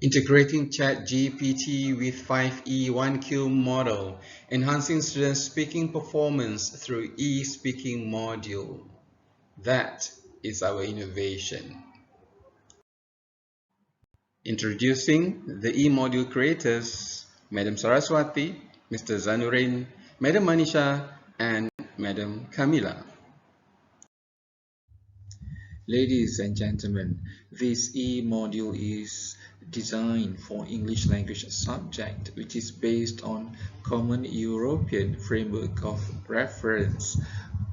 Integrating Chatgpt with 5E1Q model, enhancing students' speaking performance through e-speaking module. That is our innovation. Introducing the e-module creators, Madam Saraswati, Mr. Zanurin, Madam Manisha, and Madam Kamila. Ladies and gentlemen, this e-module is designed for English language subject, which is based on Common European Framework of Reference,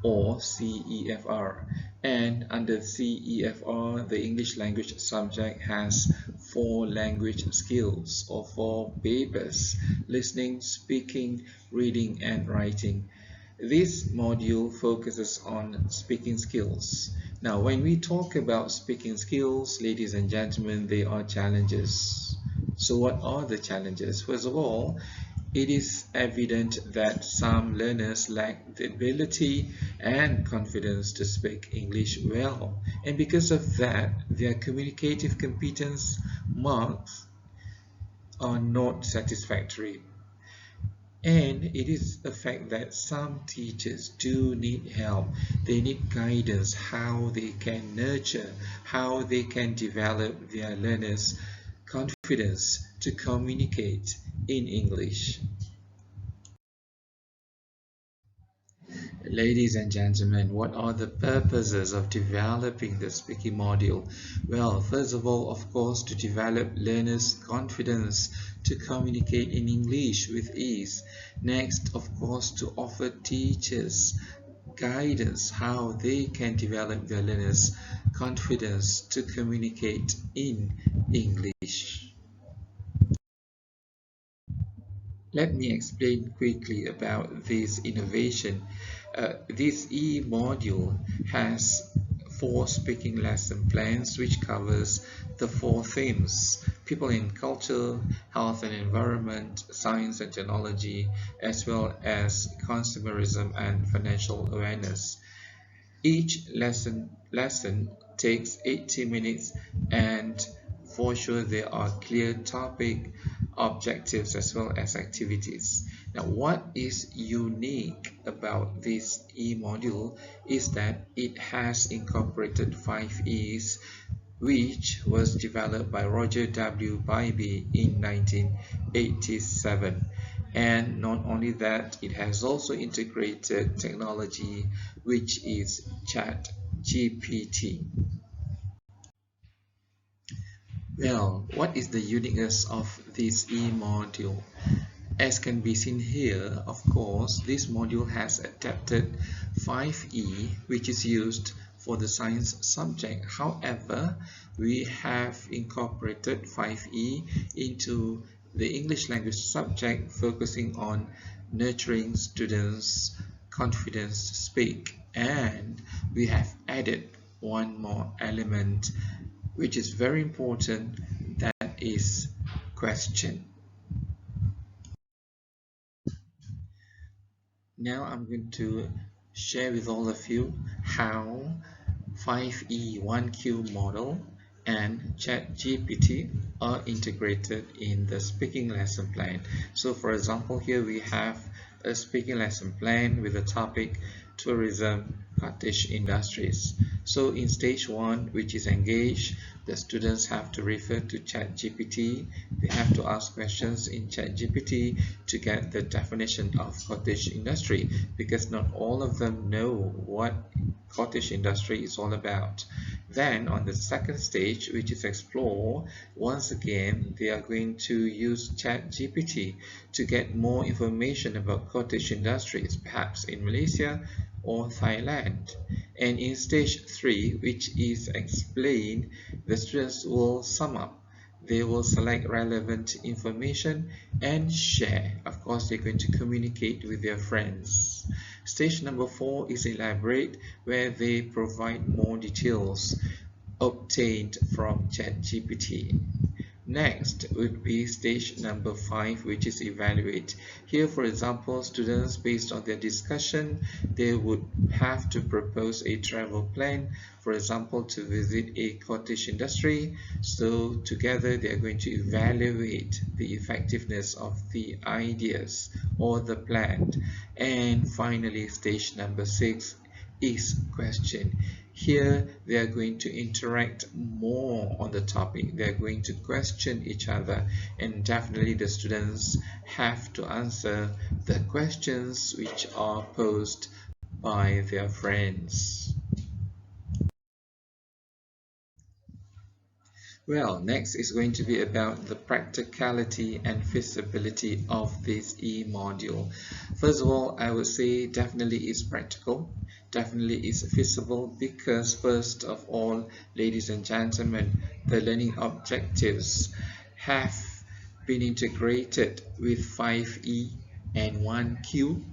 or CEFR. And under CEFR, the English language subject has 4 language skills or 4 papers: listening, speaking, reading, and writing. This module focuses on speaking skills. Now, when we talk about speaking skills, ladies and gentlemen, there are challenges. So what are the challenges? First of all, it is evident that some learners lack the ability and confidence to speak English well, and because of that, their communicative competence marks are not satisfactory. And it is the fact that some teachers do need help. They need guidance, how they can nurture, how they can develop their learners' confidence to communicate in English. Ladies and gentlemen, what are the purposes of developing the speaking module? Well, first of all, of course, to develop learners' confidence to communicate in English with ease. Next, of course, to offer teachers guidance how they can develop their learners' confidence to communicate in English. Let me explain quickly about this innovation. This e-module has 4 speaking lesson plans which covers the 4 themes: people and culture, health and environment, science and technology, as well as consumerism and financial awareness. Each lesson takes 80 minutes, and for sure there are clear topic objectives as well as activities. Now, what is unique about this e-module is that it has incorporated 5 E's, which was developed by Roger W. Bybee in 1987. And not only that, it has also integrated technology, which is Chatgpt. Well, what is the uniqueness of this e-module? As can be seen here, of course, this module has adapted 5E, which is used for the science subject. However, we have incorporated 5E into the English language subject, focusing on nurturing students' confidence to speak. And we have added one more element, which is very important, that is question. Now I'm going to share with all of you how 5E1Q model and ChatGPT are integrated in the speaking lesson plan. So for example, here we have a speaking lesson plan with the topic tourism, cottage industries. So in stage 1, which is engage, the students have to refer to ChatGPT. They have to ask questions in ChatGPT to get the definition of cottage industry, because not all of them know what cottage industry is all about. Then on the second stage, which is explore, once again they are going to use ChatGPT to get more information about cottage industries, perhaps in Malaysia or Thailand. And in stage 3, which is explain, the students will sum up. They will select relevant information and share. Of course, they're going to communicate with their friends. Stage number 4 is elaborate, where they provide more details obtained from ChatGPT. Next would be stage number 5, which is evaluate. Here, for example, students, based on their discussion, they would have to propose a travel plan, for example, to visit a cottage industry. So together they are going to evaluate the effectiveness of the ideas or the plan. And finally, stage number 6 is question. Here they are going to interact more on the topic. They are going to question each other, and definitely the students have to answer the questions which are posed by their friends. Well, next is going to be about the practicality and feasibility of this e-module. First of all, I would say definitely it's practical, definitely it's feasible, because first of all, ladies and gentlemen, the learning objectives have been integrated with 5E and 1Q,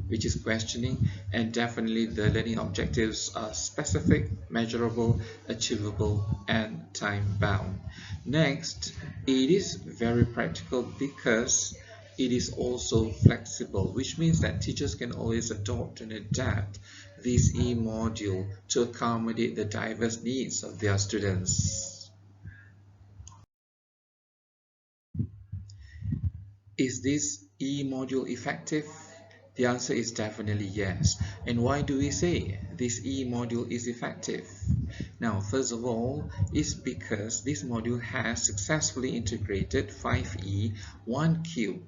which is questioning, and definitely the learning objectives are specific, measurable, achievable, and time-bound. Next, it is very practical because it is also flexible, which means that teachers can always adopt and adapt this e-module to accommodate the diverse needs of their students. Is this e-module effective? The answer is definitely yes. And why do we say this e-module is effective? Now, first of all, it's because this module has successfully integrated 5E, 1Q,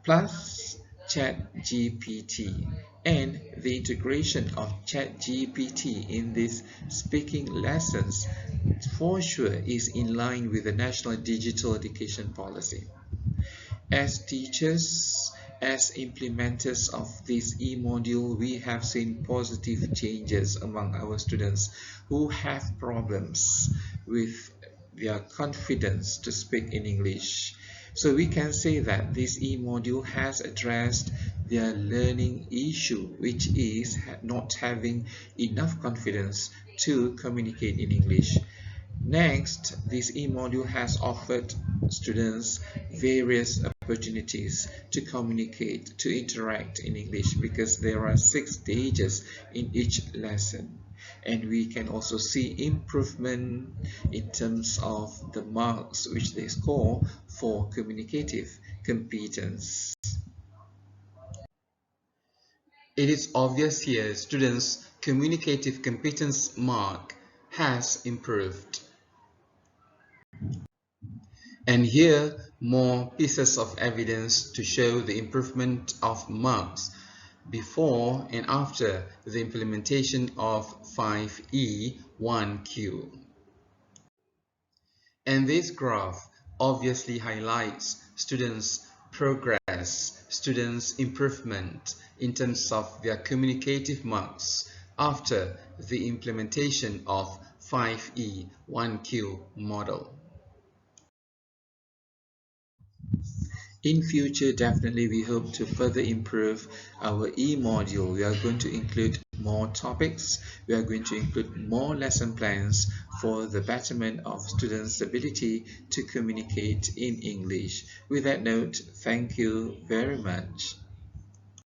plus Chatgpt. And the integration of Chatgpt in these speaking lessons for sure is in line with the National Digital Education Policy. As teachers, as implementers of this e-module, we have seen positive changes among our students who have problems with their confidence to speak in English. So we can say that this e-module has addressed their learning issue, which is not having enough confidence to communicate in English. Next, this e-module has offered students various opportunities to communicate, to interact in English, because there are 6 stages in each lesson. And we can also see improvement in terms of the marks which they score for communicative competence. It is obvious here students' communicative competence mark has improved. And here more pieces of evidence to show the improvement of marks before and after the implementation of 5E 1Q. And this graph obviously highlights students' progress, students' improvement in terms of their communicative marks after the implementation of 5E 1Q model. In future, definitely we hope to further improve our e-module. We are going to include more topics. We are going to include more lesson plans for the betterment of students' ability to communicate in English. With that note, thank you very much.